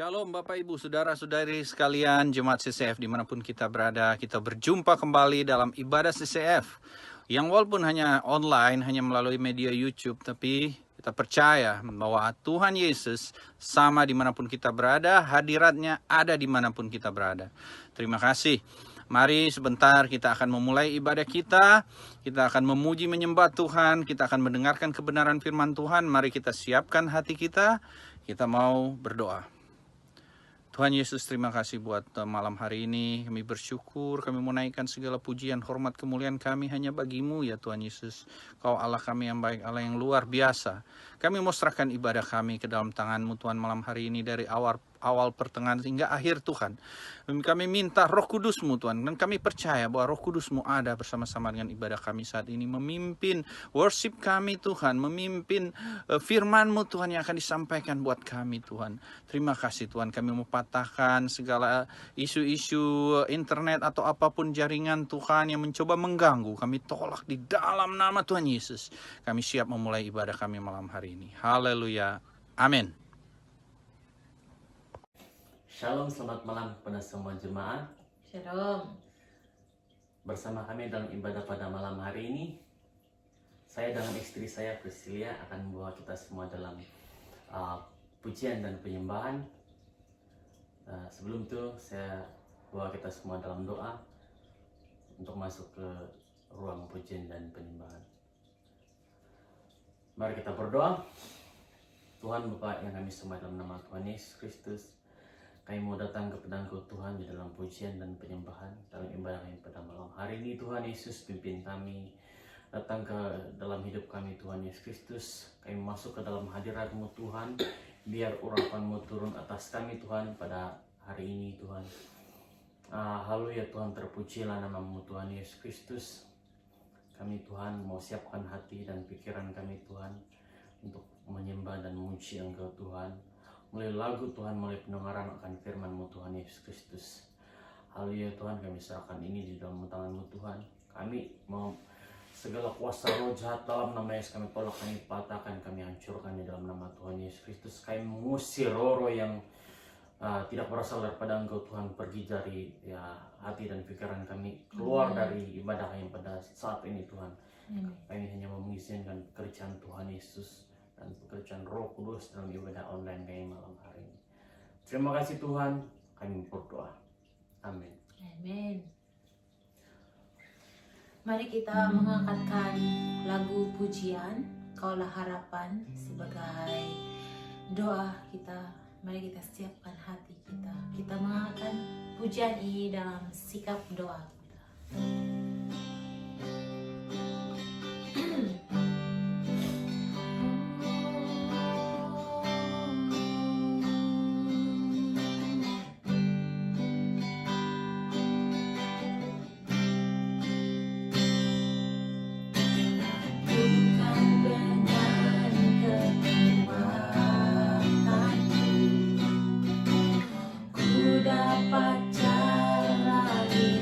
Shalom Bapak Ibu Saudara-saudari sekalian Jemaat CCF dimanapun kita berada. Kita berjumpa kembali dalam ibadah CCF yang walaupun hanya online, hanya melalui media YouTube, tapi kita percaya bahwa Tuhan Yesus sama dimanapun kita berada, hadiratnya ada dimanapun kita berada. Terima kasih. Mari sebentar kita akan memulai ibadah kita. Kita akan memuji menyembah Tuhan. Kita akan mendengarkan kebenaran firman Tuhan. Mari kita siapkan hati kita. Kita mau berdoa. Tuhan Yesus, terima kasih buat malam hari ini. Kami bersyukur, kami menaikkan segala pujian, hormat, kemuliaan kami hanya bagi-Mu ya Tuhan Yesus. Kau Allah kami yang baik, Allah yang luar biasa. Kami mau serahkan ibadah kami ke dalam tangan-Mu Tuhan malam hari ini dari awal pertengahan hingga akhir Tuhan. Kami minta Roh Kudus-Mu Tuhan, dan kami percaya bahwa Roh Kudus-Mu ada bersama-sama dengan ibadah kami saat ini, memimpin worship kami Tuhan, memimpin firman-Mu Tuhan yang akan disampaikan buat kami Tuhan. Terima kasih Tuhan, kami mau patahkan segala isu-isu internet atau apapun jaringan Tuhan yang mencoba mengganggu. Kami tolak di dalam nama Tuhan Yesus. Kami siap memulai ibadah kami malam hari ini. Haleluya. Amin. Shalom, selamat malam kepada semua jemaat. Shalom. Bersama kami dalam ibadah pada malam hari ini, saya dengan istri saya Priscilia akan membawa kita semua dalam pujian dan penyembahan. Sebelum itu saya bawa kita semua dalam doa untuk masuk ke ruang pujian dan penyembahan. Mari kita berdoa. Tuhan Bapa yang kami sembah dalam nama Tuhan Yesus Kristus, kami mau datang kepada Engkau Tuhan di dalam pujian dan penyembahan dalam ibadah kami pada malam hari ini. Tuhan Yesus, pimpin kami, datang ke dalam hidup kami Tuhan Yesus Kristus. Kami masuk ke dalam hadirat-Mu Tuhan, biar urapan-Mu turun atas kami Tuhan pada hari ini Tuhan. Haleluya Tuhan, terpujilah nama-Mu Tuhan Yesus Kristus. Kami Tuhan mau siapkan hati dan pikiran kami Tuhan untuk menyembah dan memuji Engkau Tuhan, melalui lagu Tuhan, melalui pendengaran akan firman-Mu Tuhan Yesus Kristus. Haleluya Tuhan, kami serahkan ini di dalam tangan-Mu Tuhan. Kami mau segala kuasa roh jahat dalam nama Yesus kami tolak, kami patahkan, kami hancurkan di dalam nama Tuhan Yesus Kristus. Kami mengusir roh yang tidak berasal daripada Engkau Tuhan, pergi dari hati dan pikiran kami, keluar dari ibadah kami pada saat ini Tuhan. Kami hanya mengizinkan pekerjaan Tuhan Yesus dan pekerjaan Roh Kudus dalam ibadah online kami malam hari ini. Terima kasih Tuhan, kami berdoa. Amin. Amin. Mari kita mengangkatkan lagu pujian Kaulah Harapan sebagai doa kita. Mari kita siapkan hati kita. Kita mengangkatkan pujian ini dalam sikap doa kita. Dapat jalani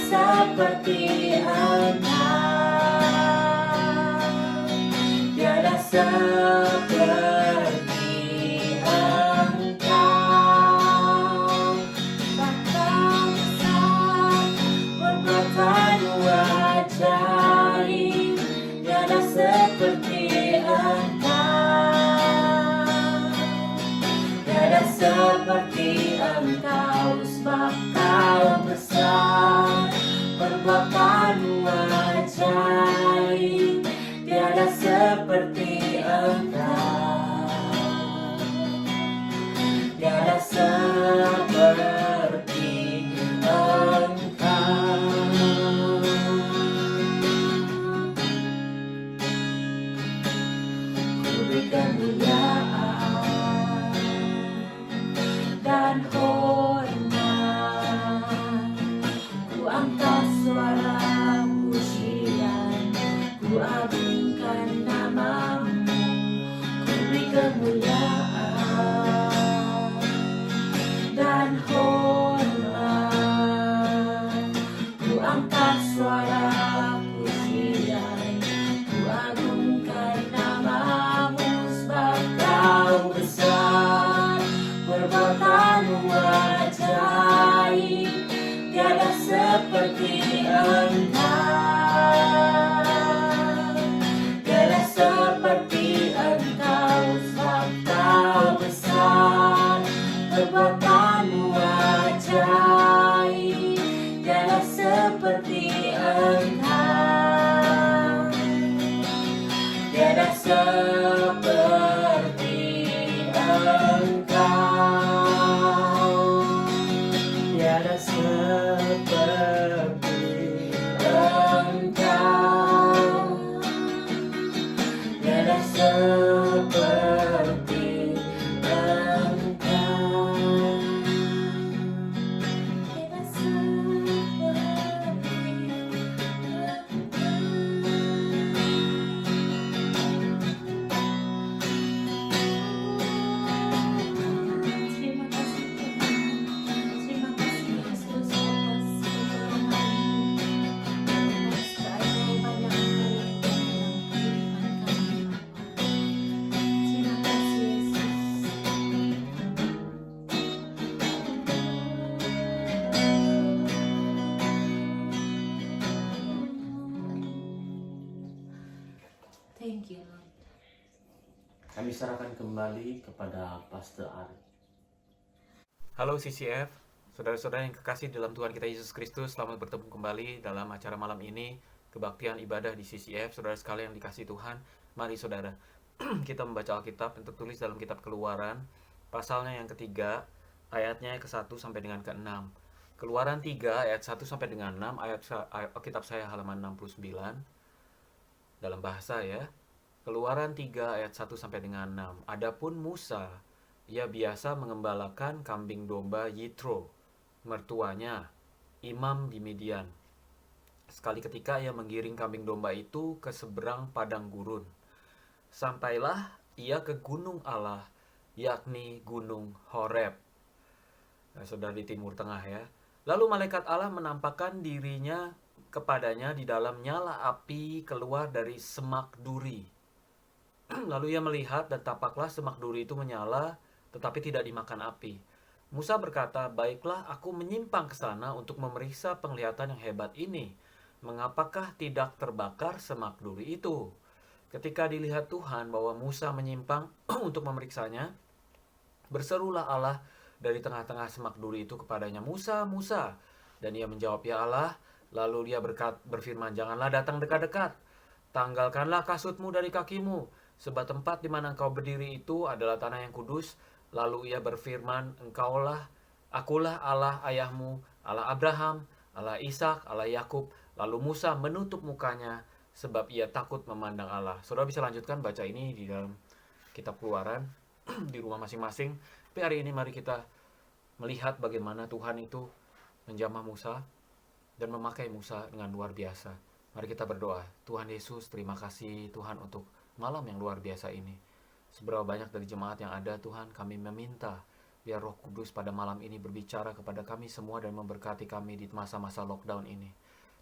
seperti Engkau, tiada seperti Engkau. Engkau besar, perbuatanmu ajaib, tiada seperti Engkau, tiada seperti Engkau. Sebab Kau besar, perbuatanmu ajaib, tiada seperti Engkau, tiada seperti Engkau. Ku beri kemuliaan dan hormat, ku angkat suara pujian, ku agungkan namamu. Ku beri kemuliaan dan hormat, ku angkat suara pujian, ku agungkan namamu. Sebab Kau besar, perbuatanmu ajaib, tiada seperti Engkau, tiada seperti Engkau. Sebab Kau besar, perbuatanmu ajaib, tiada seperti Engkau, tiada seperti Engkau, tiada seperti Engkau, tiada seperti Engkau, tiada seperti Terima kasih Tuhan, terima kasih Yesus atas pertolongan-Mu, atas keajaiban yang Kau lakukan dalam kehidupan kami Bapa. Terima kasih Yesus. Thank you Lord. Kami serahkan kembali kepada Pastor Ari. Halo CCF, saudara-saudara yang kekasih dalam Tuhan kita Yesus Kristus, selamat bertemu kembali dalam acara malam ini, kebaktian ibadah di CCF. Saudara sekalian yang dikasih Tuhan, mari saudara kita membaca Alkitab yang tertulis dalam kitab Keluaran, pasalnya yang ketiga, ayatnya ke-1 sampai dengan ke-6. Keluaran 3 ayat 1 sampai dengan 6, Alkitab saya halaman 69 dalam bahasa ya. Keluaran 3 ayat 1 sampai dengan 6. Adapun Musa, ia biasa mengembalakan kambing domba Yitro, mertuanya, imam di Midian. Sekali ketika ia menggiring kambing domba itu ke seberang padang gurun. Sampailah ia ke gunung Allah, yakni gunung Horeb. Nah, saudara di Timur Tengah ya. Lalu malaikat Allah menampakkan dirinya kepadanya di dalam nyala api keluar dari semak duri. Lalu ia melihat dan tampaklah semak duri itu menyala, tetapi tidak dimakan api. Musa berkata, baiklah aku menyimpang ke sana untuk memeriksa penglihatan yang hebat ini. Mengapakah tidak terbakar semak duri itu? Ketika dilihat Tuhan bahwa Musa menyimpang untuk memeriksanya, berserulah Allah dari tengah-tengah semak duri itu kepadanya, Musa, Musa. Dan ia menjawab, ya Allah. Lalu dia berfirman, janganlah datang dekat-dekat. Tanggalkanlah kasutmu dari kakimu, sebab tempat di mana engkau berdiri itu adalah tanah yang kudus. Lalu ia berfirman, akulah Allah ayahmu, Allah Abraham, Allah Ishak, Allah Yakub. Lalu Musa menutup mukanya, sebab ia takut memandang Allah. Saudara bisa lanjutkan baca ini di dalam kitab Keluaran, di rumah masing-masing. Tapi hari ini mari kita melihat bagaimana Tuhan itu menjamah Musa dan memakai Musa dengan luar biasa. Mari kita berdoa. Tuhan Yesus, terima kasih Tuhan untuk malam yang luar biasa ini. Seberapa banyak dari jemaat yang ada Tuhan, kami meminta Biar Roh Kudus pada malam ini berbicara kepada kami semua dan memberkati kami di masa-masa lockdown ini.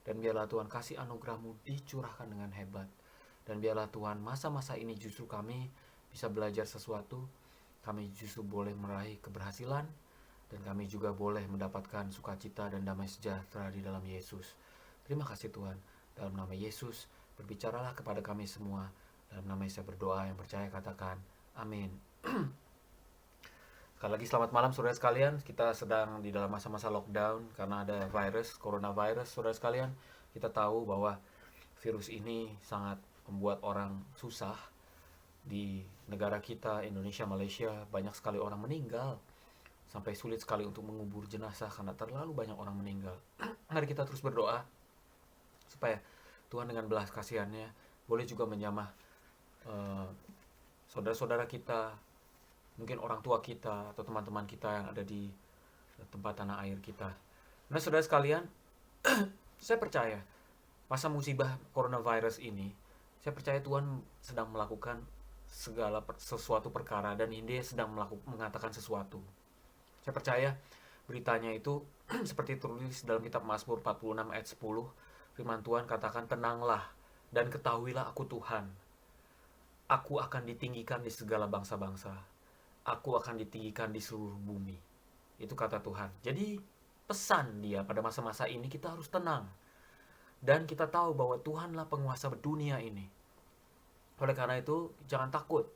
Dan biarlah Tuhan kasih anugerah-Mu dicurahkan dengan hebat. Dan biarlah Tuhan masa-masa ini justru kami bisa belajar sesuatu. Kami justru boleh meraih keberhasilan. Dan kami juga boleh mendapatkan sukacita dan damai sejahtera di dalam Yesus. Terima kasih Tuhan. Dalam nama Yesus, berbicaralah kepada kami semua. Dalam nama Yesus saya berdoa, yang percaya katakan amin. Sekali lagi selamat malam saudara sekalian. Kita sedang di dalam masa-masa lockdown karena ada coronavirus saudara sekalian. Kita tahu bahwa virus ini sangat membuat orang susah. Di negara kita, Indonesia, Malaysia, banyak sekali orang meninggal. Sampai sulit sekali untuk mengubur jenazah karena terlalu banyak orang meninggal. Mari kita terus berdoa supaya Tuhan dengan belas kasihannya boleh juga menjamah saudara-saudara kita, mungkin orang tua kita atau teman-teman kita yang ada di tempat tanah air kita. Nah saudara sekalian, saya percaya masa musibah coronavirus ini, saya percaya Tuhan sedang melakukan sesuatu perkara dan Dia sedang mengatakan sesuatu. Saya percaya beritanya itu seperti tertulis dalam kitab Mazmur 46 ayat 10. Firman Tuhan katakan, tenanglah dan ketahuilah aku Tuhan. Aku akan ditinggikan di segala bangsa-bangsa. Aku akan ditinggikan di seluruh bumi. Itu kata Tuhan. Jadi pesan Dia pada masa-masa ini kita harus tenang. Dan kita tahu bahwa Tuhanlah penguasa dunia ini. Oleh karena itu jangan takut.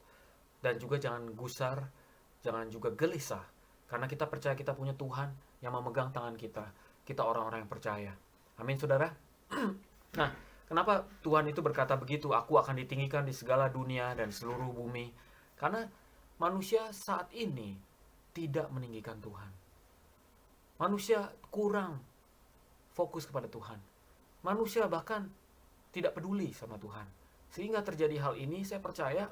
Dan juga jangan gusar. Jangan juga gelisah. Karena kita percaya kita punya Tuhan yang memegang tangan kita. Kita orang-orang yang percaya. Amin saudara. Nah, kenapa Tuhan itu berkata begitu? Aku akan ditinggikan di segala dunia dan seluruh bumi. Karena manusia saat ini tidak meninggikan Tuhan. Manusia kurang fokus kepada Tuhan. Manusia bahkan tidak peduli sama Tuhan. Sehingga terjadi hal ini, saya percaya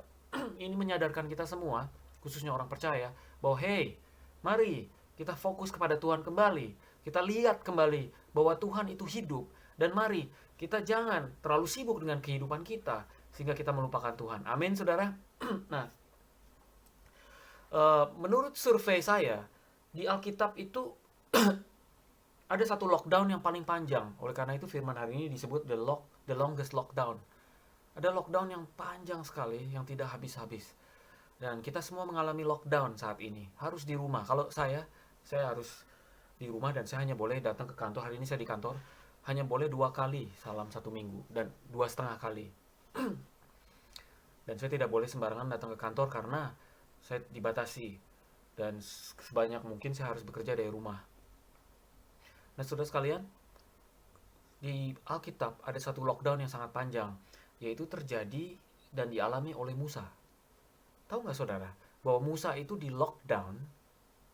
ini menyadarkan kita semua, khususnya orang percaya, bahwa hey, mari kita fokus kepada Tuhan kembali. Kita lihat kembali bahwa Tuhan itu hidup. Dan mari kita jangan terlalu sibuk dengan kehidupan kita sehingga kita melupakan Tuhan. Amin saudara. Nah, menurut survei saya di Alkitab itu ada satu lockdown yang paling panjang. Oleh karena itu firman hari ini disebut the longest lockdown. Ada lockdown yang panjang sekali yang tidak habis-habis. Dan kita semua mengalami lockdown saat ini. Harus di rumah. Kalau saya harus di rumah dan saya hanya boleh datang ke kantor. Hari ini saya di kantor hanya boleh 2 kali dalam 1 minggu dan 2,5 kali. Dan saya tidak boleh sembarangan datang ke kantor karena saya dibatasi dan sebanyak mungkin saya harus bekerja dari rumah. Nah saudara sekalian, di Alkitab ada satu lockdown yang sangat panjang, yaitu terjadi dan dialami oleh Musa. Tahu nggak saudara, bahwa Musa itu di lockdown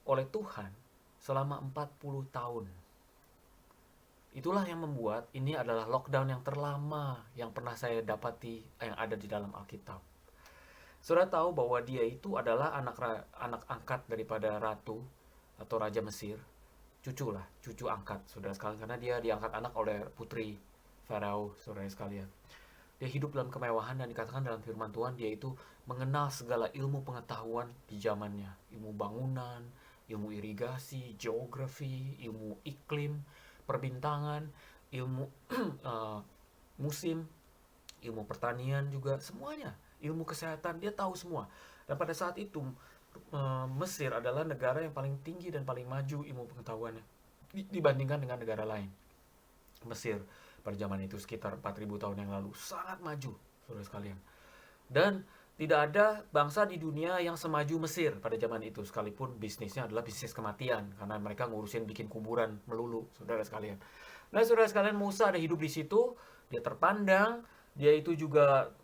oleh Tuhan selama 40 tahun. Itulah yang membuat ini adalah lockdown yang terlama yang pernah saya dapati yang ada di dalam Alkitab. Saudara tahu bahwa dia itu adalah anak angkat daripada ratu atau raja Mesir. Cucu angkat saudara sekalian, karena dia diangkat anak oleh putri Farao saudara sekalian. Dia hidup dalam kemewahan dan dikatakan dalam firman Tuhan dia itu mengenal segala ilmu pengetahuan di zamannya. Ilmu bangunan, ilmu irigasi, geografi, ilmu iklim, perbintangan, ilmu musim, ilmu pertanian juga, semuanya. Ilmu kesehatan, dia tahu semua. Dan pada saat itu Mesir adalah negara yang paling tinggi dan paling maju ilmu pengetahuannya dibandingkan dengan negara lain. Mesir pada zaman itu sekitar 4.000 tahun yang lalu sangat maju, saudara sekalian. Dan tidak ada bangsa di dunia yang semaju Mesir pada zaman itu, sekalipun bisnisnya adalah bisnis kematian karena mereka ngurusin bikin kuburan melulu, saudara sekalian. Nah, saudara sekalian, Musa ada hidup di situ, dia terpandang, dia itu juga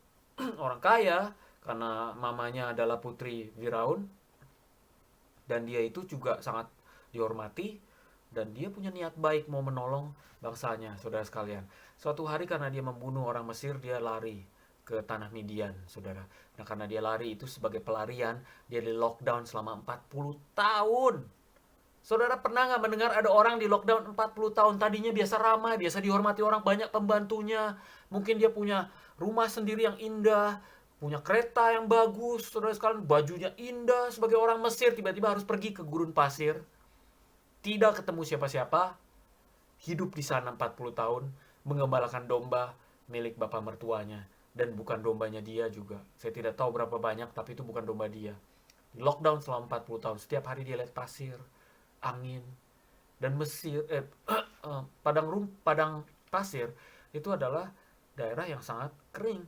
orang kaya karena mamanya adalah putri Firaun. Dan dia itu juga sangat dihormati dan dia punya niat baik mau menolong bangsanya, saudara sekalian. Suatu hari karena dia membunuh orang Mesir, dia lari ke tanah Midian, saudara. Nah, karena dia lari itu sebagai pelarian, dia di lockdown selama 40 tahun. Saudara pernah nggak mendengar ada orang di lockdown 40 tahun? Tadinya biasa ramai, biasa dihormati orang, banyak pembantunya. Mungkin dia punya rumah sendiri yang indah, punya kereta yang bagus, saudara sekalian, bajunya indah sebagai orang Mesir, tiba-tiba harus pergi ke gurun pasir, tidak ketemu siapa-siapa, hidup di sana 40 tahun, mengembalakan domba milik bapak mertuanya, dan bukan dombanya dia juga. Saya tidak tahu berapa banyak, tapi itu bukan domba dia. Di lockdown selama 40 tahun, setiap hari dia lihat pasir, angin, dan Mesir, padang pasir itu adalah daerah yang sangat kering.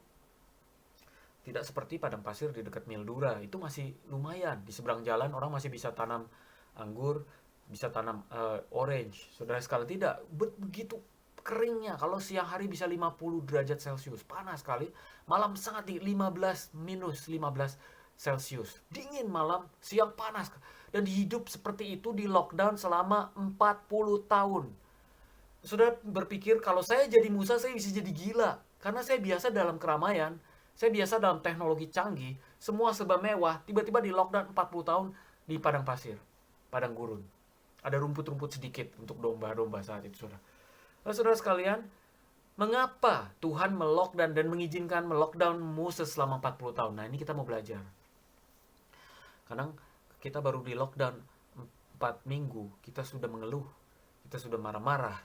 Tidak seperti padang pasir di dekat Mildura, itu masih lumayan. Di seberang jalan orang masih bisa tanam anggur, bisa tanam orange. Saudara sekali tidak, begitu keringnya. Kalau siang hari bisa 50 derajat Celcius, panas sekali. Malam sangat di minus 15 Celcius. Dingin malam, siang panas. Dan hidup seperti itu di lockdown selama 40 tahun. Saudara berpikir kalau saya jadi Musa saya bisa jadi gila. Karena saya biasa dalam keramaian, saya biasa dalam teknologi canggih, semua serba mewah, tiba-tiba di lockdown 40 tahun di padang pasir, padang gurun. Ada rumput-rumput sedikit untuk domba-domba saat itu, saudara. Nah, saudara sekalian, mengapa Tuhan melockdown dan mengizinkan melockdown Moses selama 40 tahun? Nah, ini kita mau belajar. Kadang kita baru di lockdown 4 minggu, kita sudah mengeluh, kita sudah marah-marah,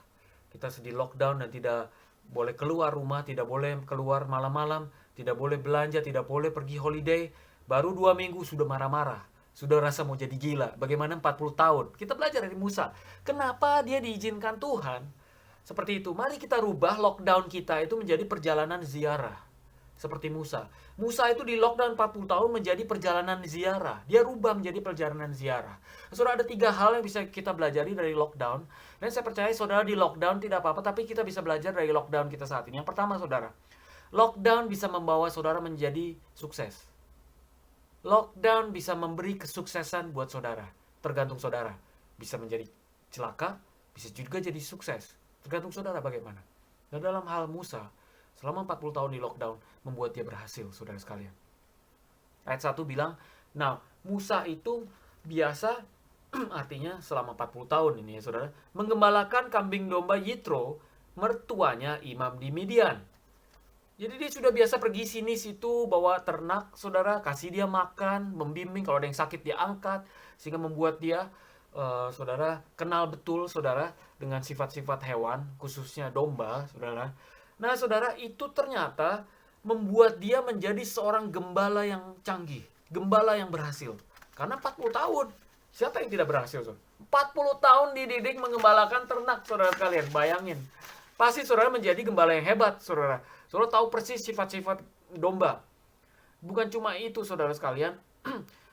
kita sedih lockdown dan tidak boleh keluar rumah, tidak boleh keluar malam-malam, tidak boleh belanja, tidak boleh pergi holiday. Baru 2 minggu sudah marah-marah, sudah rasa mau jadi gila. Bagaimana 40 tahun? Kita belajar dari Musa. Kenapa dia diizinkan Tuhan? Seperti itu. Mari kita rubah lockdown kita itu menjadi perjalanan ziarah. Seperti Musa. Musa itu di lockdown 40 tahun menjadi perjalanan ziarah. Dia rubah menjadi perjalanan ziarah. Saudara, ada 3 hal yang bisa kita pelajari dari lockdown. Dan saya percaya saudara di lockdown tidak apa-apa, tapi kita bisa belajar dari lockdown kita saat ini. Yang pertama, saudara, lockdown bisa membawa saudara menjadi sukses. Lockdown bisa memberi kesuksesan buat saudara. Tergantung saudara. Bisa menjadi celaka, bisa juga jadi sukses. Tergantung saudara bagaimana. Dan dalam hal Musa, selama 40 tahun di lockdown, membuat dia berhasil, saudara sekalian. Ayat 1 bilang, nah, Musa itu biasa, artinya selama 40 tahun ini ya saudara, menggembalakan kambing domba Yitro, mertuanya imam di Midian. Jadi dia sudah biasa pergi sini situ, bawa ternak, saudara, kasih dia makan, membimbing, kalau ada yang sakit dia angkat, sehingga membuat dia, saudara, kenal betul, saudara, dengan sifat-sifat hewan, khususnya domba, saudara. Nah, saudara, itu ternyata membuat dia menjadi seorang gembala yang canggih, gembala yang berhasil. Karena 40 tahun, siapa yang tidak berhasil, saudara? 40 tahun dididik mengembalakan ternak, saudara sekalian, bayangin. Pasti saudara menjadi gembala yang hebat, saudara. Saudara tahu persis sifat-sifat domba. Bukan cuma itu, saudara sekalian,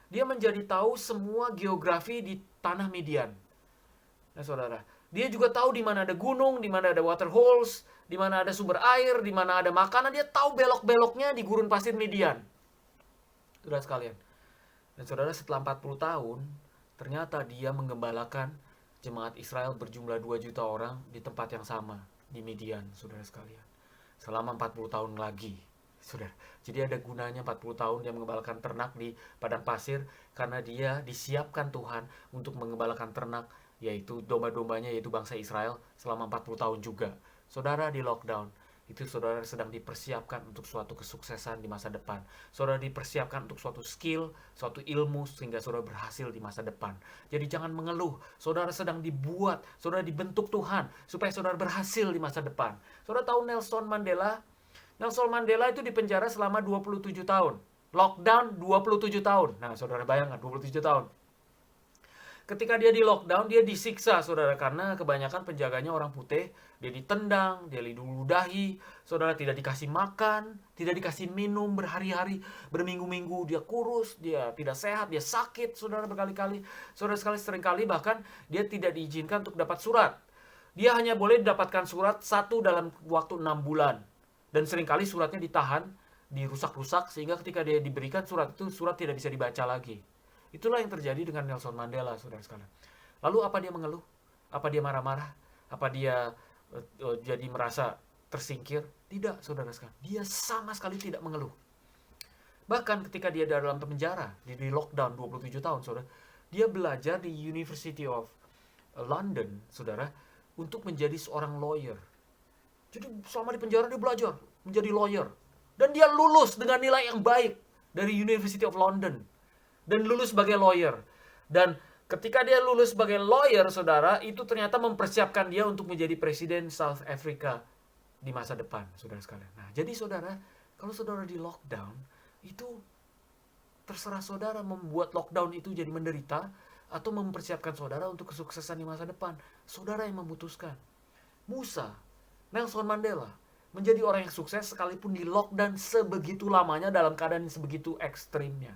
dia menjadi tahu semua geografi di tanah Midian. Nah, saudara, dia juga tahu di mana ada gunung, di mana ada water holes, di mana ada sumber air, di mana ada makanan. Dia tahu belok-beloknya di gurun pasir Midian. Saudara sekalian. Dan saudara, setelah 40 tahun, ternyata dia menggembalakan jemaat Israel berjumlah 2 juta orang di tempat yang sama, di Midian, saudara sekalian. Selama 40 tahun lagi, saudara. Jadi ada gunanya 40 tahun dia mengembalakan ternak di padang pasir, karena dia disiapkan Tuhan untuk mengembalakan ternak, yaitu domba-dombanya, yaitu bangsa Israel, selama 40 tahun juga. Saudara, di lockdown, itu saudara sedang dipersiapkan untuk suatu kesuksesan di masa depan. Saudara dipersiapkan untuk suatu skill, suatu ilmu, sehingga saudara berhasil di masa depan. Jadi jangan mengeluh. Saudara sedang dibuat, saudara dibentuk Tuhan, supaya saudara berhasil di masa depan. Saudara tahu Nelson Mandela? Nelson Mandela itu dipenjara selama 27 tahun. Lockdown 27 tahun. Nah, saudara bayangkan, 27 tahun. Ketika dia di lockdown, dia disiksa, saudara, karena kebanyakan penjaganya orang putih. Dia ditendang, dia diludahi, saudara, tidak dikasih makan, tidak dikasih minum berhari-hari, berminggu-minggu, dia kurus, dia tidak sehat, dia sakit, saudara, berkali-kali. Saudara sekali, seringkali bahkan dia tidak diizinkan untuk dapat surat. Dia hanya boleh mendapatkan surat 1 dalam waktu 6 bulan. Dan seringkali suratnya ditahan, dirusak-rusak, sehingga ketika dia diberikan surat itu, surat tidak bisa dibaca lagi. Itulah yang terjadi dengan Nelson Mandela, saudara sekalian. Lalu apa dia mengeluh? Apa dia marah-marah? Apa dia jadi merasa tersingkir? Tidak, saudara sekalian. Dia sama sekali tidak mengeluh. Bahkan ketika dia dalam penjara, di lockdown 27 tahun, saudara, dia belajar di University of London, saudara, untuk menjadi seorang lawyer. Jadi selama di penjara dia belajar menjadi lawyer. Dan dia lulus dengan nilai yang baik dari University of London. Dan lulus sebagai lawyer. Dan ketika dia lulus sebagai lawyer, saudara, itu ternyata mempersiapkan dia untuk menjadi presiden South Africa di masa depan, saudara sekalian. Nah, jadi saudara, kalau saudara di lockdown, itu terserah saudara membuat lockdown itu jadi menderita atau mempersiapkan saudara untuk kesuksesan di masa depan. Saudara yang memutuskan. Musa, Nelson Mandela, menjadi orang yang sukses sekalipun di lockdown sebegitu lamanya dalam keadaan sebegitu ekstrimnya.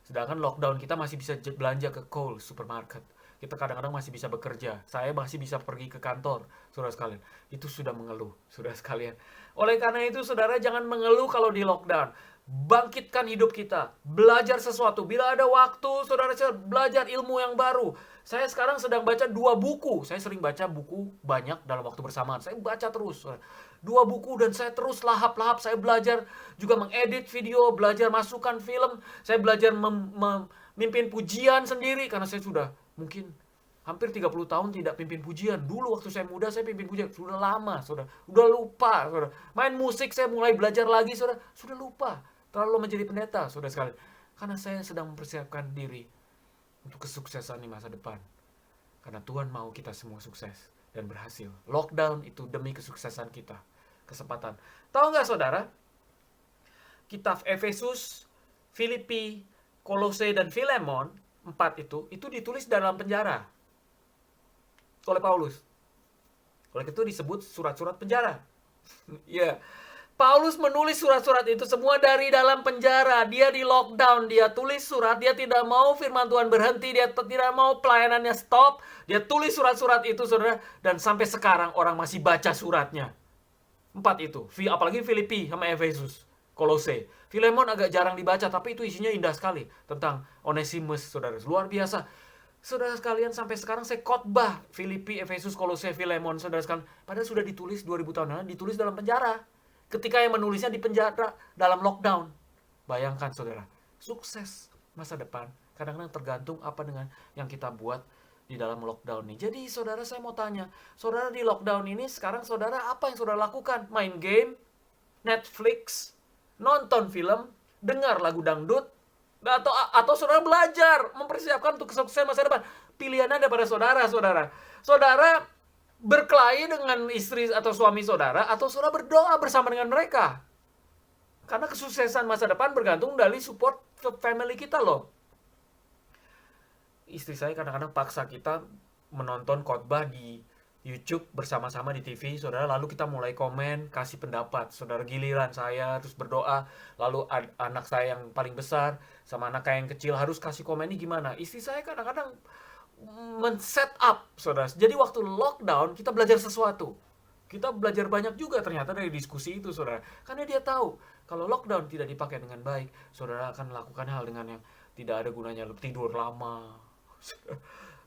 Sedangkan lockdown kita masih bisa belanja ke Coles supermarket. Kita kadang-kadang masih bisa bekerja. Saya masih bisa pergi ke kantor, saudara sekalian. Itu sudah mengeluh, saudara sekalian. Oleh karena itu, saudara jangan mengeluh kalau di lockdown. Bangkitkan hidup kita. Belajar sesuatu. Bila ada waktu, saudara belajar ilmu yang baru. Saya sekarang sedang baca 2 buku. Saya sering baca buku banyak dalam waktu bersamaan. Saya baca terus. 2 buku dan saya terus lahap-lahap. Saya belajar juga mengedit video, belajar masukkan film. Saya belajar memimpin pujian sendiri karena saya sudah mungkin hampir 30 tahun tidak pimpin pujian. Dulu waktu saya muda saya pimpin pujian. Sudah lama, saudara. Udah lupa, saudara. Main musik saya mulai belajar lagi, saudara. Sudah lupa. Terlalu menjadi pendeta, saudara sekalian. Karena saya sedang mempersiapkan diri untuk kesuksesan di masa depan. Karena Tuhan mau kita semua sukses dan berhasil. Lockdown itu demi kesuksesan kita. Kesempatan. Tahu nggak, saudara? Kitab Efesus, Filipi, Kolose, dan Filemon 4 itu ditulis dalam penjara oleh Paulus. Oleh itu disebut surat-surat penjara. Ya, Paulus menulis surat-surat itu semua dari dalam penjara. Dia di lockdown, dia tulis surat, dia tidak mau firman Tuhan berhenti, dia tidak mau pelayanannya stop. Dia tulis surat-surat itu, saudara, dan sampai sekarang orang masih baca suratnya. 4 itu, apalagi Filipi sama Efesus, Kolose. Filemon agak jarang dibaca, tapi itu isinya indah sekali. Tentang Onesimus, saudara. Luar biasa. Saudara sekalian, sampai sekarang saya khotbah Filipi, Efesus, Kolose, Filemon, saudara sekalian. Padahal sudah ditulis 2000 tahun lalu, ditulis dalam penjara. Ketika yang menulisnya di penjara, dalam lockdown. Bayangkan, saudara. Sukses masa depan. Kadang-kadang tergantung apa dengan yang kita buat di dalam lockdown ini. Jadi, saudara, saya mau tanya. Saudara di lockdown ini, sekarang saudara apa yang saudara lakukan? Main game? Netflix? Nonton film, dengar lagu dangdut, atau saudara belajar, mempersiapkan untuk kesuksesan masa depan. Pilihannya ada pada saudara, saudara. Saudara berkelahi dengan istri atau suami saudara, atau saudara berdoa bersama dengan mereka. Karena kesuksesan masa depan bergantung dari support family kita loh. Istri saya kadang-kadang paksa kita menonton khotbah di YouTube bersama-sama di TV, saudara. Lalu kita mulai komen, kasih pendapat. Saudara, giliran saya terus berdoa. Lalu anak saya yang paling besar sama anak saya yang kecil harus kasih komen, ini gimana. Istri saya kadang-kadang men-set up, saudara. Jadi waktu lockdown kita belajar sesuatu. Kita belajar banyak juga ternyata dari diskusi itu, saudara. Karena dia tahu kalau lockdown tidak dipakai dengan baik, saudara akan melakukan hal dengan yang tidak ada gunanya. Tidur lama,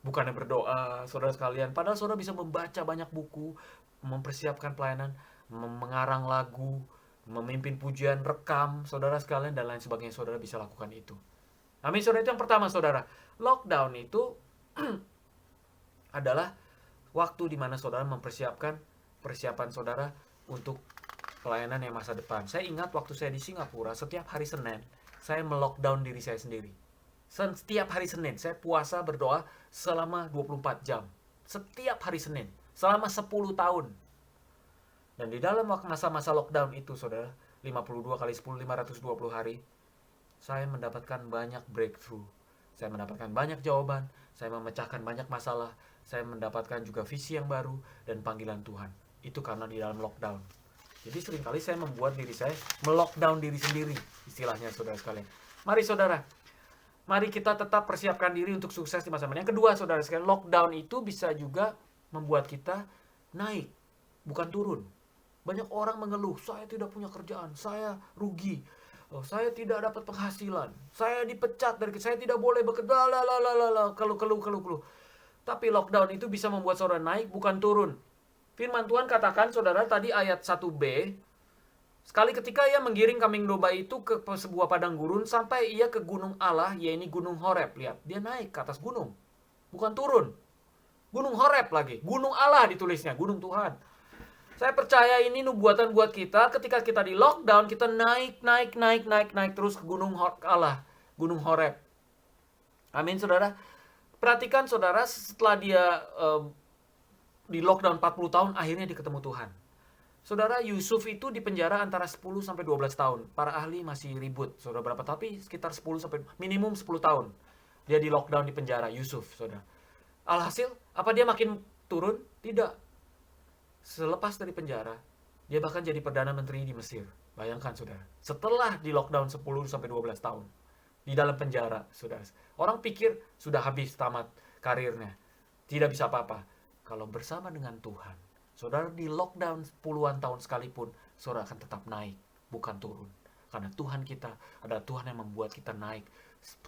bukannya berdoa, saudara sekalian. Padahal saudara bisa membaca banyak buku, mempersiapkan pelayanan, mengarang lagu, memimpin pujian, rekam, saudara sekalian, dan lain sebagainya. Saudara bisa lakukan itu. Amin, saudara. Itu yang pertama, saudara. Lockdown itu adalah waktu di mana saudara mempersiapkan persiapan saudara untuk pelayanan yang masa depan. Saya ingat waktu saya di Singapura, setiap hari Senin, saya melockdown diri saya sendiri. Setiap hari Senin, saya puasa berdoa selama 24 jam. Setiap hari Senin, selama 10 tahun. Dan di dalam masa-masa lockdown itu, saudara, 52 kali 10, 520 hari, saya mendapatkan banyak breakthrough. Saya mendapatkan banyak jawaban, saya memecahkan banyak masalah, saya mendapatkan juga visi yang baru dan panggilan Tuhan. Itu karena di dalam lockdown. Jadi seringkali saya membuat diri saya melockdown diri sendiri, istilahnya, saudara sekalian. Mari, saudara. Mari kita tetap persiapkan diri untuk sukses di masa depan. Yang kedua, saudara sekalian, lockdown itu bisa juga membuat kita naik, bukan turun. Banyak orang mengeluh, saya tidak punya kerjaan, saya rugi, saya tidak dapat penghasilan, saya dipecat dari, saya tidak boleh bekerja, keluh. Tapi lockdown itu bisa membuat saudara naik, bukan turun. Firman Tuhan katakan, saudara, tadi ayat 1b, sekali ketika ia menggiring kambing domba itu ke sebuah padang gurun sampai ia ke gunung Allah, yaitu gunung Horeb. Lihat, dia naik ke atas gunung, bukan turun. Gunung Horeb lagi, gunung Allah ditulisnya, gunung Tuhan. Saya percaya ini nubuatan buat kita. Ketika kita di lockdown, kita naik terus ke Gunung Allah, Gunung Horeb. Amin, saudara. Perhatikan, saudara, setelah dia di lockdown 40 tahun, akhirnya dia ketemu Tuhan. Saudara, Yusuf itu di penjara antara 10 sampai 12 tahun. Para ahli masih ribut, saudara, berapa? Tapi sekitar 10 sampai minimum 10 tahun. Dia di lockdown di penjara, Yusuf, saudara. Alhasil, apa dia makin turun? Tidak. Selepas dari penjara, dia bahkan jadi Perdana Menteri di Mesir. Bayangkan, saudara. Setelah di lockdown 10 sampai 12 tahun. Di dalam penjara, saudara. Orang pikir sudah habis tamat karirnya. Tidak bisa apa-apa. Kalau bersama dengan Tuhan, saudara di lockdown puluhan tahun sekalipun, saudara akan tetap naik, bukan turun. Karena Tuhan kita adalah Tuhan yang membuat kita naik,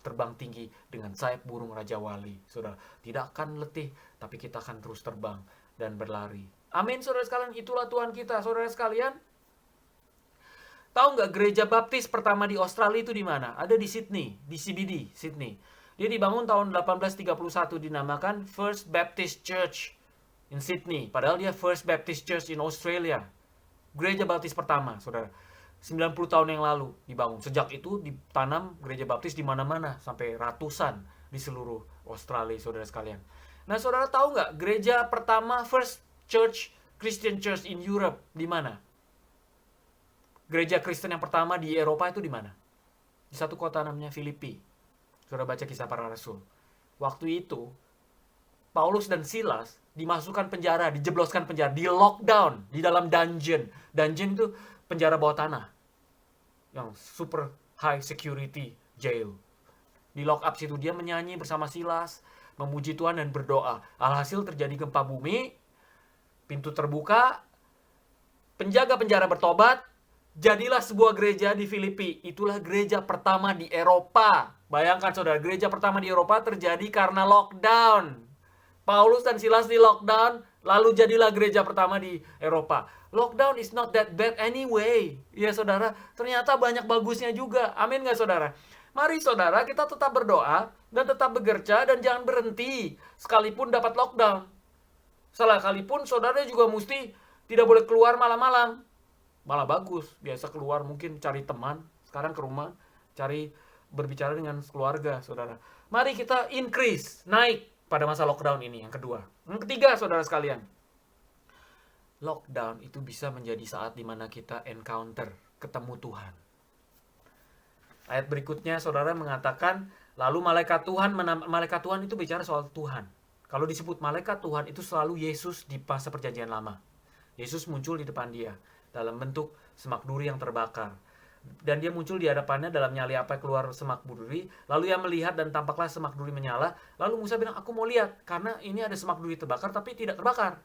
terbang tinggi dengan sayap burung Raja Wali. Saudara, tidak akan letih, tapi kita akan terus terbang dan berlari. Amin, saudara sekalian, itulah Tuhan kita. Saudara sekalian, tahu nggak gereja baptis pertama di Australia itu di mana? Ada di Sydney, di CBD, Sydney. Dia dibangun tahun 1831, dinamakan First Baptist Church in Sydney. Padahal dia First Baptist Church in Australia. Gereja baptis pertama, saudara. 90 tahun yang lalu dibangun. Sejak itu ditanam gereja baptis di mana-mana. Sampai ratusan di seluruh Australia, saudara sekalian. Nah, saudara tahu nggak gereja pertama First Church, Christian Church in Europe di mana? Gereja Kristen yang pertama di Eropa itu di mana? Di satu kota namanya Filipi. Saudara baca Kisah Para Rasul. Waktu itu, Paulus dan Silas dimasukkan penjara, dijebloskan penjara, di lockdown, di dalam dungeon. Dungeon itu penjara bawah tanah. Yang super high security jail. Di lock up situ dia menyanyi bersama Silas, memuji Tuhan dan berdoa. Alhasil terjadi gempa bumi, pintu terbuka, penjaga penjara bertobat, jadilah sebuah gereja di Filipi. Itulah gereja pertama di Eropa. Bayangkan, saudara, gereja pertama di Eropa terjadi karena lockdown. Paulus dan Silas di lockdown, lalu jadilah gereja pertama di Eropa. Lockdown is not that bad anyway. Ya, saudara, ternyata banyak bagusnya juga. Amin nggak, saudara? Mari, saudara, kita tetap berdoa dan tetap bekerja dan jangan berhenti sekalipun dapat lockdown. Sekalipun saudara juga mesti tidak boleh keluar malam-malam. Malah bagus, biasa keluar mungkin cari teman, sekarang ke rumah, cari berbicara dengan keluarga, saudara. Mari kita increase, naik pada masa lockdown ini, yang kedua. Yang ketiga, saudara sekalian, lockdown itu bisa menjadi saat dimana kita encounter, ketemu Tuhan. Ayat berikutnya, saudara, mengatakan, lalu malaikat Tuhan itu bicara soal Tuhan. Kalau disebut malaikat Tuhan, itu selalu Yesus di masa perjanjian lama. Yesus muncul di depan dia dalam bentuk semak duri yang terbakar. Dan dia muncul di hadapannya dalam nyali api keluar semak duri. Lalu ia melihat dan tampaklah semak duri menyala. Lalu Musa bilang, aku mau lihat. Karena ini ada semak duri terbakar tapi tidak terbakar.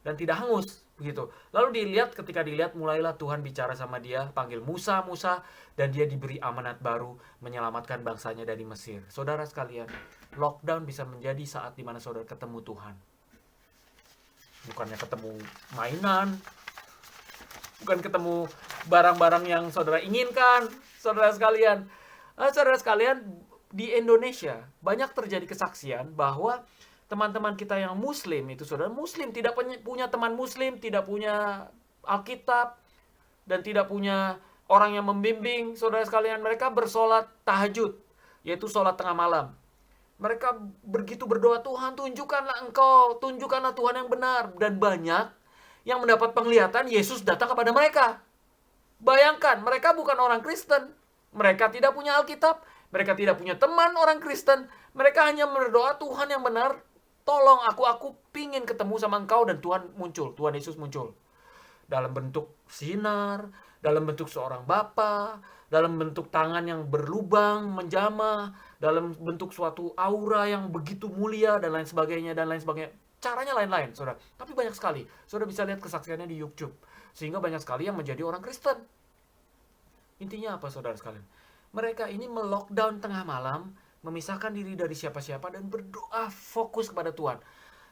Dan tidak hangus. Begitu. Lalu ketika dilihat mulailah Tuhan bicara sama dia. Panggil Musa, Musa. Dan dia diberi amanat baru menyelamatkan bangsanya dari Mesir. Saudara sekalian, lockdown bisa menjadi saat dimana saudara ketemu Tuhan. Bukannya ketemu mainan. Bukan ketemu barang-barang yang saudara inginkan, saudara sekalian. Saudara sekalian, di Indonesia banyak terjadi kesaksian bahwa teman-teman kita yang muslim itu, saudara muslim, tidak punya teman muslim, tidak punya Alkitab, dan tidak punya orang yang membimbing. Saudara sekalian, mereka bersolat tahajud, yaitu solat tengah malam. Mereka begitu berdoa, Tuhan tunjukkanlah Engkau, tunjukkanlah Tuhan yang benar. Dan banyak yang mendapat penglihatan Yesus datang kepada mereka. Bayangkan, mereka bukan orang Kristen. Mereka tidak punya Alkitab. Mereka tidak punya teman orang Kristen. Mereka hanya berdoa, Tuhan yang benar, tolong aku pingin ketemu sama Engkau. Dan Tuhan muncul, Tuhan Yesus muncul. Dalam bentuk sinar, dalam bentuk seorang bapa, dalam bentuk tangan yang berlubang, menjamah, dalam bentuk suatu aura yang begitu mulia, dan lain sebagainya, dan lain sebagainya. Caranya lain-lain, saudara. Tapi banyak sekali. Saudara bisa lihat kesaksiannya di YouTube. Sehingga banyak sekali yang menjadi orang Kristen. Intinya apa, saudara sekalian? Mereka ini melockdown tengah malam, memisahkan diri dari siapa-siapa, dan berdoa fokus kepada Tuhan.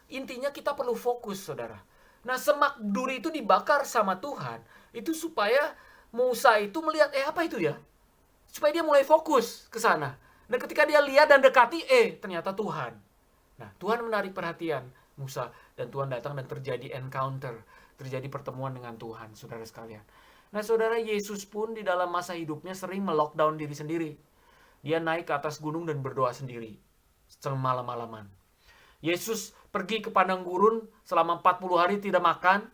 Intinya kita perlu fokus, saudara. Nah, semak duri itu dibakar sama Tuhan. Itu supaya Musa itu melihat, apa itu ya? Supaya dia mulai fokus ke sana. Dan ketika dia lihat dan dekati, ternyata Tuhan. Nah, Tuhan menarik perhatian Musa, dan Tuhan datang dan terjadi encounter, terjadi pertemuan dengan Tuhan, saudara sekalian. Nah, saudara, Yesus pun di dalam masa hidupnya sering melockdown diri sendiri. Dia naik ke atas gunung dan berdoa sendiri, semalam-malaman. Yesus pergi ke padang gurun selama 40 hari tidak makan,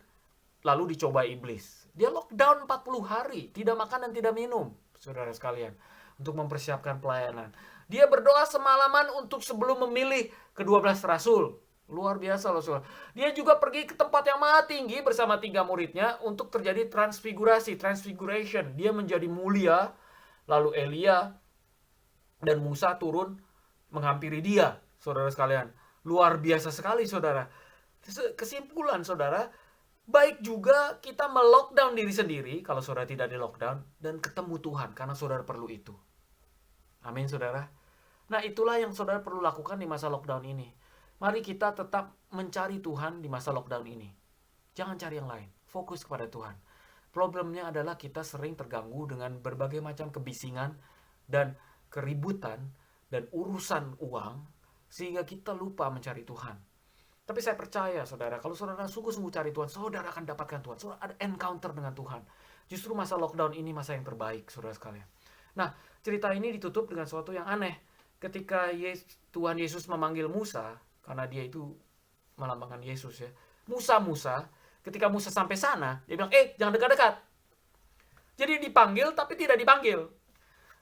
lalu dicoba iblis. Dia lockdown 40 hari, tidak makan dan tidak minum, saudara sekalian, untuk mempersiapkan pelayanan. Dia berdoa semalaman untuk sebelum memilih ke-12 rasul. Luar biasa loh, saudara. Dia juga pergi ke tempat yang maha tinggi bersama 3 muridnya untuk terjadi transfigurasi, transfiguration. Dia menjadi mulia, lalu Elia dan Musa turun menghampiri dia, saudara sekalian. Luar biasa sekali, saudara. Kesimpulan, saudara, baik juga kita melockdown diri sendiri kalau saudara tidak di lockdown dan ketemu Tuhan karena saudara perlu itu. Amin, saudara. Nah, itulah yang saudara perlu lakukan di masa lockdown ini. Mari kita tetap mencari Tuhan di masa lockdown ini. Jangan cari yang lain. Fokus kepada Tuhan. Problemnya adalah kita sering terganggu dengan berbagai macam kebisingan dan keributan dan urusan uang sehingga kita lupa mencari Tuhan. Tapi saya percaya, saudara, kalau saudara sungguh-sungguh cari Tuhan, saudara akan dapatkan Tuhan. Saudara ada encounter dengan Tuhan. Justru masa lockdown ini masa yang terbaik, saudara sekalian. Nah, cerita ini ditutup dengan sesuatu yang aneh. Ketika Tuhan Yesus memanggil Musa, karena dia itu melambangkan Yesus ya. Musa, ketika Musa sampai sana, dia bilang, jangan dekat-dekat. Jadi dipanggil tapi tidak dipanggil.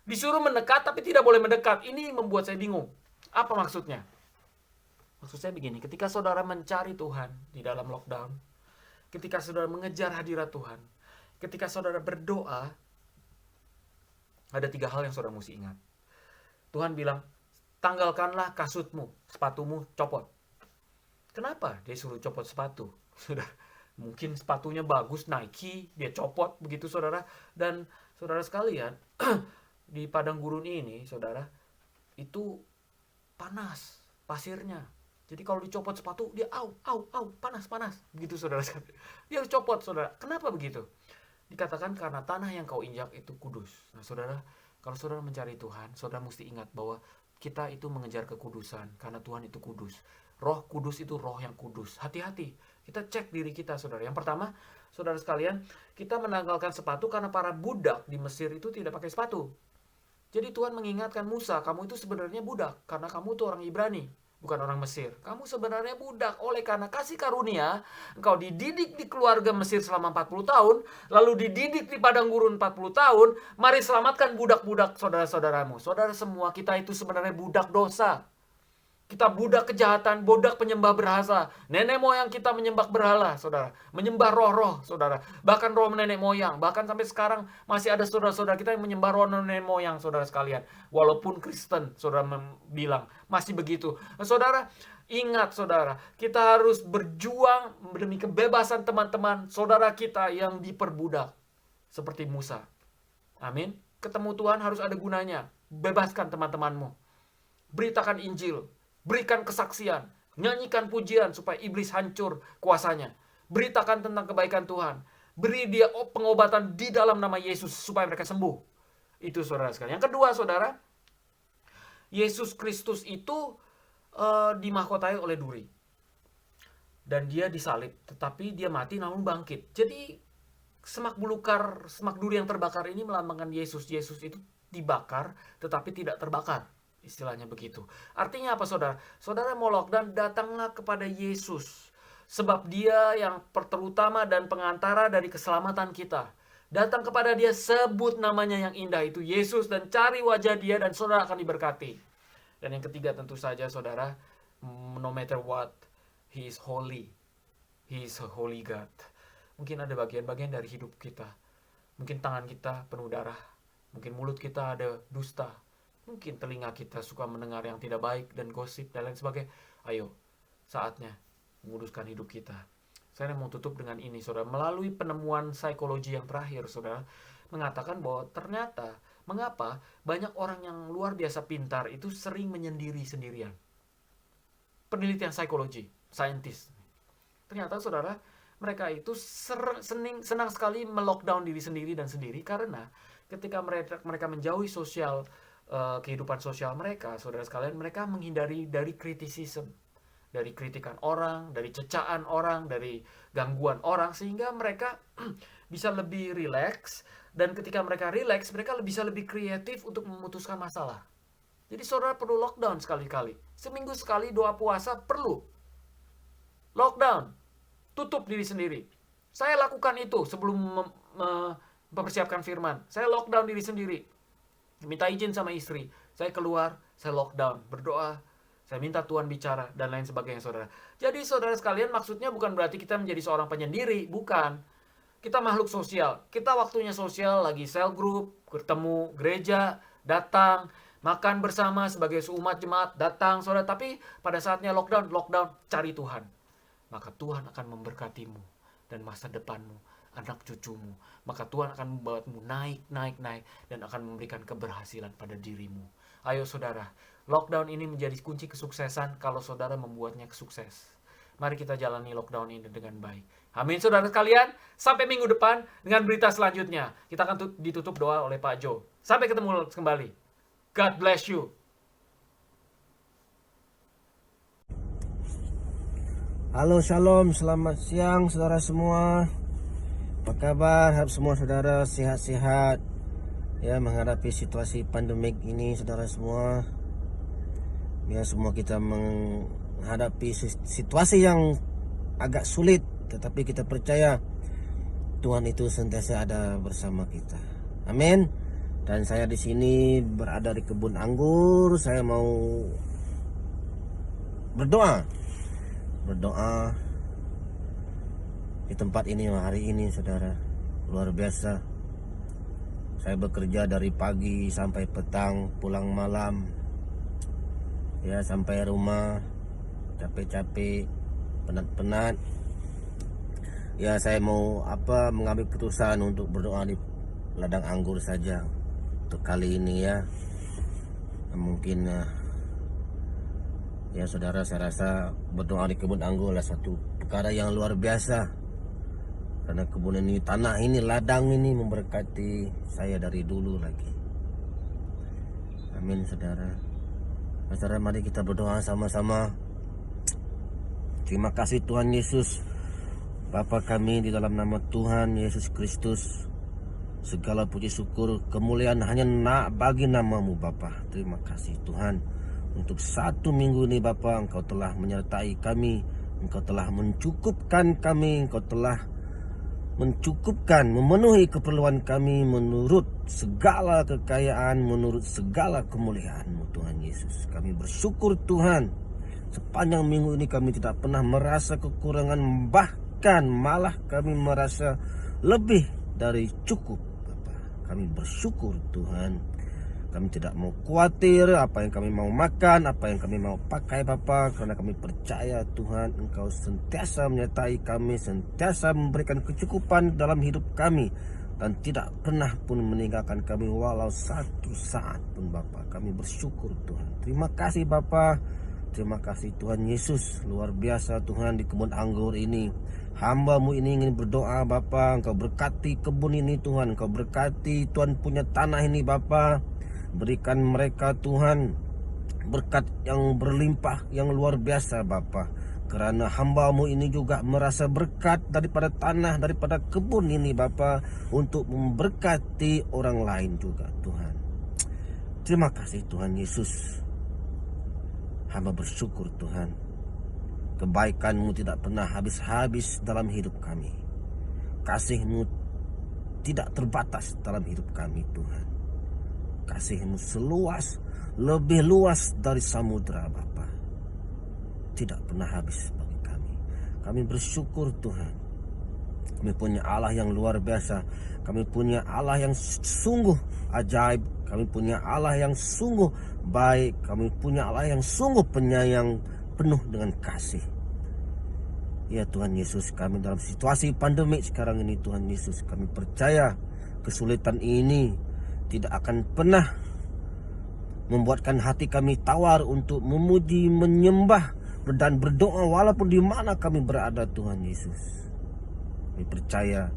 Disuruh mendekat tapi tidak boleh mendekat. Ini membuat saya bingung. Apa maksudnya? Maksud saya begini, ketika saudara mencari Tuhan di dalam lockdown, ketika saudara mengejar hadirat Tuhan, ketika saudara berdoa, ada 3 hal yang saudara mesti ingat. Tuhan bilang, tanggalkanlah kasutmu, sepatumu copot. Kenapa dia suruh copot sepatu? Saudara, mungkin sepatunya bagus, Nike, dia copot begitu, saudara. Dan saudara sekalian, di padang gurun ini, saudara, itu panas pasirnya. Jadi kalau dicopot sepatu, dia panas. Begitu, saudara sekalian. Dia harus copot, saudara. Kenapa begitu? Dikatakan karena tanah yang kau injak itu kudus. Nah, saudara, kalau saudara mencari Tuhan, saudara mesti ingat bahwa kita itu mengejar kekudusan karena Tuhan itu kudus. Roh Kudus itu roh yang kudus. Hati-hati. Kita cek diri kita, saudara. Yang pertama, saudara sekalian, kita menanggalkan sepatu karena para budak di Mesir itu tidak pakai sepatu. Jadi Tuhan mengingatkan Musa, kamu itu sebenarnya budak karena kamu itu orang Ibrani, bukan orang Mesir. Kamu sebenarnya budak. Oleh karena kasih karunia, engkau dididik di keluarga Mesir selama 40 tahun, lalu dididik di padang gurun 40 tahun, mari selamatkan budak-budak saudara-saudaramu. Saudara semua, kita itu sebenarnya budak dosa. Kita budak kejahatan, budak penyembah berhala. Nenek moyang kita menyembah berhala, saudara. Menyembah roh-roh, saudara. Bahkan roh nenek moyang. Bahkan sampai sekarang masih ada saudara-saudara kita yang menyembah roh nenek moyang, saudara sekalian. Walaupun Kristen, saudara bilang, masih begitu. Nah, saudara, ingat, saudara. Kita harus berjuang demi kebebasan teman-teman, saudara kita yang diperbudak. Seperti Musa. Amin. Ketemu Tuhan harus ada gunanya. Bebaskan teman-temanmu. Beritakan Injil. Berikan kesaksian, nyanyikan pujian supaya iblis hancur kuasanya. Beritakan tentang kebaikan Tuhan. Beri dia pengobatan di dalam nama Yesus supaya mereka sembuh. Itu, saudara sekalian. Yang kedua, saudara, Yesus Kristus itu dimahkotai oleh duri. Dan dia disalib, tetapi dia mati namun bangkit. Jadi semak belukar, semak duri yang terbakar ini melambangkan Yesus. Yesus itu dibakar tetapi tidak terbakar. Istilahnya begitu. Artinya apa, saudara? Saudara mau lockdown, datanglah kepada Yesus. Sebab dia yang terutama dan pengantara dari keselamatan kita. Datang kepada dia, sebut namanya yang indah itu Yesus, dan cari wajah dia, dan saudara akan diberkati. Dan yang ketiga tentu saja, saudara, no matter what, He is holy. He is a holy God. Mungkin ada bagian-bagian dari hidup kita. Mungkin tangan kita penuh darah. Mungkin mulut kita ada dusta. Mungkin telinga kita suka mendengar yang tidak baik dan gosip dan lain sebagainya. Ayo, saatnya menguduskan hidup kita. Saya mau tutup dengan ini, saudara. Melalui penemuan psikologi yang terakhir, saudara, mengatakan bahwa ternyata mengapa banyak orang yang luar biasa pintar itu sering menyendiri sendirian. Penelitian psikologi, saintis. Ternyata, saudara, mereka itu senang sekali melockdown diri sendiri dan sendiri karena ketika mereka menjauhi kehidupan sosial mereka, saudara sekalian, mereka menghindari dari kritisisme, dari kritikan orang, dari cecaan orang, dari gangguan orang, sehingga mereka bisa lebih rileks, dan ketika mereka rileks, mereka bisa lebih kreatif untuk memutuskan masalah. Jadi saudara perlu lockdown sekali-kali. Seminggu sekali doa puasa perlu. Lockdown, tutup diri sendiri. Saya lakukan itu sebelum mempersiapkan firman. Saya lockdown diri sendiri. Minta izin sama istri. Saya keluar, saya lockdown, berdoa. Saya minta Tuhan bicara, dan lain sebagainya, saudara. Jadi saudara sekalian, maksudnya bukan berarti kita menjadi seorang penyendiri. Bukan. Kita makhluk sosial. Kita waktunya sosial, lagi cell group, ketemu gereja, datang, makan bersama sebagai seumat jemaat, datang, saudara. Tapi pada saatnya lockdown, cari Tuhan. Maka Tuhan akan memberkatimu dan masa depanmu, anak cucumu. Maka Tuhan akan membuatmu naik, dan akan memberikan keberhasilan pada dirimu. Ayo saudara, lockdown ini menjadi kunci kesuksesan kalau saudara membuatnya sukses. Mari kita jalani lockdown ini dengan baik. Amin saudara sekalian. Sampai minggu depan dengan berita selanjutnya. Kita akan ditutup doa oleh Pak Jo. Sampai ketemu kembali. God bless you. Halo, shalom, selamat siang saudara semua. Apa kabar? Harap semua saudara sehat-sehat ya, menghadapi situasi pandemik ini saudara semua. Ya, semua kita menghadapi situasi yang agak sulit, tetapi kita percaya Tuhan itu sentiasa ada bersama kita. Amin. Dan saya di sini berada di kebun anggur. Saya mau berdoa di tempat ini hari ini saudara. Luar biasa. Saya bekerja dari pagi sampai petang, pulang malam ya, sampai rumah capek-capek, penat-penat ya. Saya mau mengambil keputusan untuk berdoa di ladang anggur saja untuk kali ini ya. Mungkin ya saudara, saya rasa berdoa di kebun anggur adalah satu perkara yang luar biasa. Karena kebun ini, tanah ini, ladang ini memberkati saya dari dulu lagi. Amin saudara. Saudara, mari kita berdoa sama-sama. Terima kasih Tuhan Yesus. Bapa kami, di dalam nama Tuhan Yesus Kristus, segala puji syukur kemuliaan hanya bagi namamu Bapa. Terima kasih Tuhan. Untuk 1 minggu ini Bapa, Engkau telah menyertai kami, Engkau telah mencukupkan kami, Engkau telah mencukupkan, memenuhi keperluan kami menurut segala kekayaan, menurut segala kemuliaan-Mu Tuhan Yesus. Kami bersyukur Tuhan, sepanjang minggu ini kami tidak pernah merasa kekurangan, bahkan malah kami merasa lebih dari cukup Bapa. Kami bersyukur Tuhan. Kami tidak mau khawatir apa yang kami mau makan, apa yang kami mau pakai Bapa, karena kami percaya Tuhan Engkau sentiasa menyertai kami, sentiasa memberikan kecukupan dalam hidup kami, dan tidak pernah pun meninggalkan kami walau satu saat pun Bapa. Kami bersyukur Tuhan. Terima kasih Bapa. Terima kasih Tuhan Yesus. Luar biasa Tuhan, di kebun anggur ini hamba-Mu ini ingin berdoa Bapa. Engkau berkati kebun ini Tuhan, Engkau berkati Tuhan punya tanah ini Bapa. Berikan mereka Tuhan berkat yang berlimpah, yang luar biasa Bapa. Karena hamba-Mu ini juga merasa berkat daripada tanah, daripada kebun ini Bapa, untuk memberkati orang lain juga Tuhan. Terima kasih Tuhan Yesus. Hamba bersyukur Tuhan, kebaikan-Mu tidak pernah habis-habis dalam hidup kami. Kasih-Mu tidak terbatas dalam hidup kami Tuhan. Kasih-Mu seluas, lebih luas dari samudra Bapa. Tidak pernah habis bagi kami. Kami bersyukur Tuhan. Kami punya Allah yang luar biasa. Kami punya Allah yang sungguh ajaib. Kami punya Allah yang sungguh baik. Kami punya Allah yang sungguh penyayang, penuh dengan kasih. Ya Tuhan Yesus, kami dalam situasi pandemik sekarang ini Tuhan Yesus, kami percaya kesulitan ini tidak akan pernah membuatkan hati kami tawar untuk memuji, menyembah, dan berdoa walaupun di mana kami berada Tuhan Yesus. Kami percaya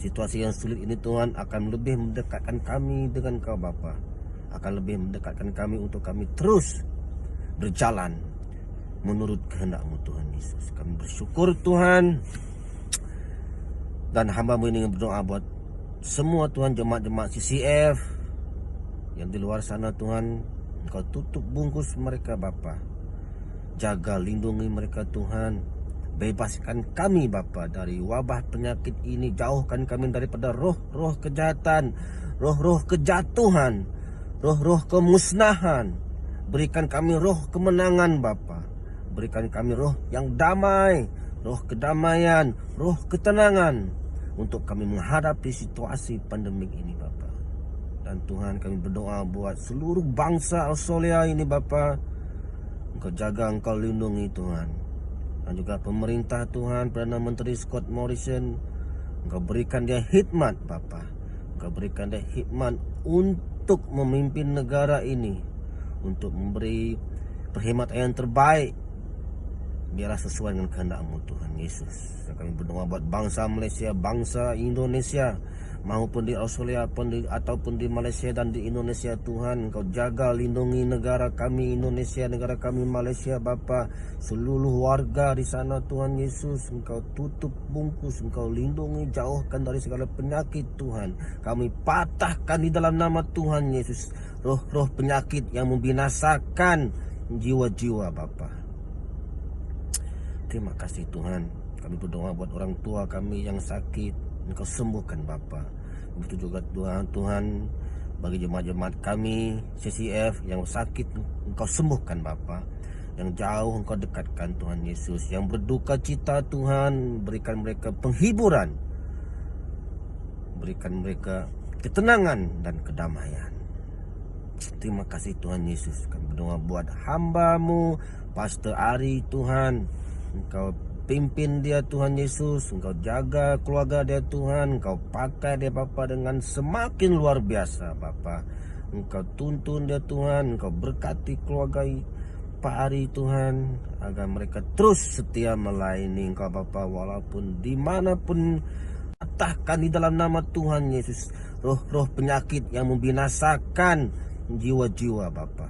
situasi yang sulit ini Tuhan akan lebih mendekatkan kami dengan Kau Bapa, akan lebih mendekatkan kami untuk kami terus berjalan menurut kehendak-Mu Tuhan Yesus. Kami bersyukur Tuhan, dan hamba-Mu ini berdoa buat semua Tuhan jemaat-jemaat CCF yang di luar sana Tuhan. Engkau tutup bungkus mereka Bapa, jaga lindungi mereka Tuhan. Bebaskan kami Bapa dari wabah penyakit ini. Jauhkan kami daripada roh-roh kejahatan, roh-roh kejatuhan, roh-roh kemusnahan. Berikan kami roh kemenangan Bapa. Berikan kami roh yang damai, roh kedamaian, roh ketenangan untuk kami menghadapi situasi pandemik ini Bapa. Dan Tuhan, kami berdoa buat seluruh bangsa Australia ini Bapa. Engkau jaga, Engkau lindungi Tuhan. Dan juga pemerintah Tuhan, Perdana Menteri Scott Morrison, Engkau berikan dia hikmat Bapa. Engkau berikan dia hikmat untuk memimpin negara ini, untuk memberi perkhidmatan yang terbaik. Biarlah sesuai dengan kehendak-Mu Tuhan Yesus. Dan kami berdoa buat bangsa Malaysia, bangsa Indonesia, maupun di Australia ataupun di Malaysia dan di Indonesia Tuhan. Engkau jaga lindungi negara kami Indonesia, negara kami Malaysia Bapa. Seluruh warga di sana Tuhan Yesus, Engkau tutup bungkus, Engkau lindungi, jauhkan dari segala penyakit Tuhan. Kami patahkan di dalam nama Tuhan Yesus roh-roh penyakit yang membinasakan jiwa-jiwa Bapa. Terima kasih Tuhan. Kami berdoa buat orang tua kami yang sakit, Engkau sembuhkan Bapa. Begitu juga Tuhan bagi jemaat-jemaat kami CCF yang sakit, Engkau sembuhkan Bapa. Yang jauh Engkau dekatkan Tuhan Yesus. Yang berduka cita Tuhan, berikan mereka penghiburan, berikan mereka ketenangan dan kedamaian. Terima kasih Tuhan Yesus. Kami berdoa buat hamba-Mu Pastor Ari Tuhan. Engkau pimpin dia Tuhan Yesus. Engkau jaga keluarga dia Tuhan. Engkau pakai dia Bapa dengan semakin luar biasa Bapa. Engkau tuntun dia Tuhan. Engkau berkati keluarga Pak Ari Tuhan, agar mereka terus setia melayani Engkau Bapa, walaupun dimanapun. Patahkan di dalam nama Tuhan Yesus roh-roh penyakit yang membinasakan jiwa-jiwa Bapa.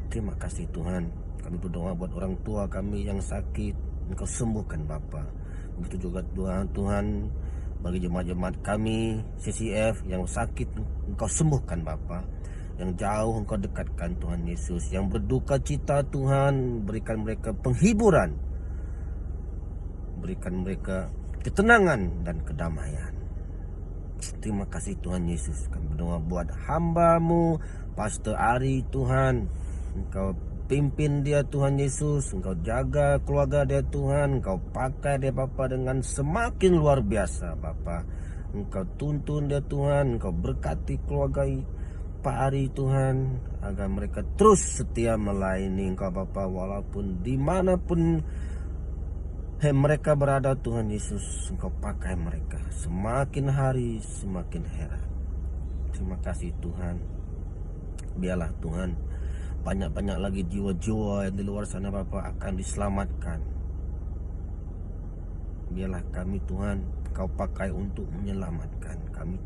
Terima kasih Tuhan. Kami berdoa buat orang tua kami yang sakit, Engkau sembuhkan Bapa. Begitu juga Tuhan bagi jemaat-jemaat kami CCF yang sakit, Engkau sembuhkan Bapa. Yang jauh Engkau dekatkan Tuhan Yesus. Yang berduka cita Tuhan, berikan mereka penghiburan, berikan mereka ketenangan dan kedamaian. Terima kasih Tuhan Yesus. Kami berdoa buat hamba-Mu Pastor Ari Tuhan. Engkau pimpin dia Tuhan Yesus. Engkau jaga keluarga dia Tuhan. Engkau pakai dia Bapa dengan semakin luar biasa Bapa. Engkau tuntun dia Tuhan. Engkau berkati keluarga Pak Ari Tuhan, agar mereka terus setia melayani Engkau Bapa, walaupun dimanapun mereka berada Tuhan Yesus. Engkau pakai mereka semakin hari semakin heran. Terima kasih Tuhan. Biarlah Tuhan banyak-banyak lagi jiwa-jiwa yang di luar sana Bapa akan diselamatkan. Biarlah kami Tuhan Kau pakai untuk menyelamatkan. Kami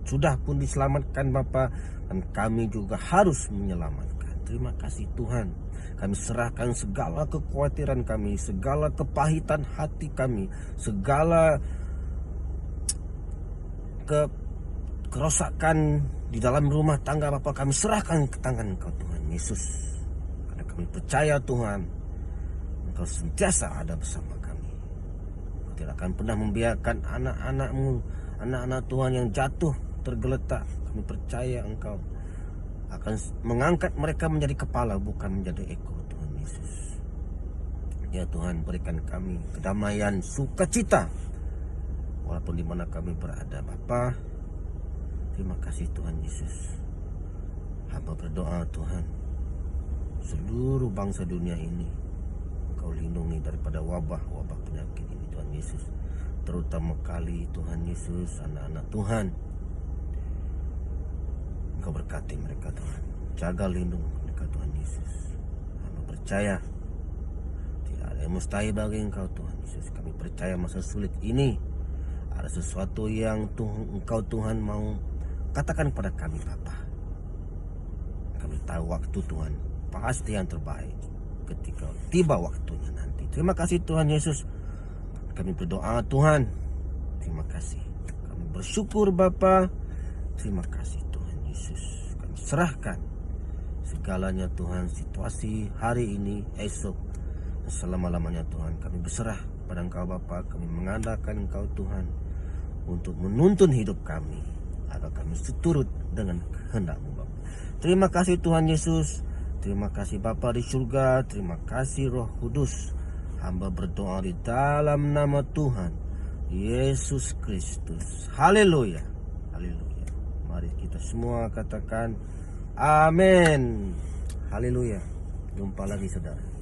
sudah pun diselamatkan Bapa, dan kami juga harus menyelamatkan. Terima kasih Tuhan. Kami serahkan segala kekhawatiran kami, segala kepahitan hati kami, segala kerosakan di dalam rumah tangga Bapa, kami serahkan ke tangan Engkau Tuhan Yesus. Karena kami percaya Tuhan, Engkau sentiasa ada bersama kami. Engkau tidak akan pernah membiarkan anak-anak-Mu, anak-anak Tuhan yang jatuh tergeletak. Kami percaya Engkau akan mengangkat mereka menjadi kepala, bukan menjadi ekor Tuhan Yesus. Ya Tuhan, berikan kami kedamaian, sukacita walaupun di mana kami berada Bapa. Terima kasih Tuhan Yesus. Hamba berdoa Tuhan, seluruh bangsa dunia ini Kau lindungi daripada wabah-wabah penyakit ini Tuhan Yesus. Terutama kali Tuhan Yesus, anak-anak Tuhan, Engkau berkati mereka Tuhan. Jaga lindungi mereka Tuhan Yesus. Hamba percaya tidak ada yang mustahil bagi Engkau Tuhan Yesus. Kami percaya masa sulit ini ada sesuatu yang Engkau Tuhan mau katakan pada kami Bapa. Kami tahu waktu Tuhan pasti yang terbaik. ketika tiba waktunya nanti. Terima kasih Tuhan Yesus. Kami berdoa Tuhan. Terima kasih. Kami bersyukur Bapa. Terima kasih Tuhan Yesus. Kami serahkan segalanya Tuhan, situasi hari ini, esok, selama-lamanya Tuhan. Kami berserah pada Engkau Bapa. Kami mengandalkan Engkau Tuhan untuk menuntun hidup kami agar kami seturut dengan kehendak-Mu Bapa. Terima kasih Tuhan Yesus. Terima kasih Bapa di surga. Terima kasih Roh Kudus. Hamba berdoa di dalam nama Tuhan Yesus Kristus. Haleluya. Haleluya. Mari kita semua katakan amin. Haleluya. Jumpa lagi saudara.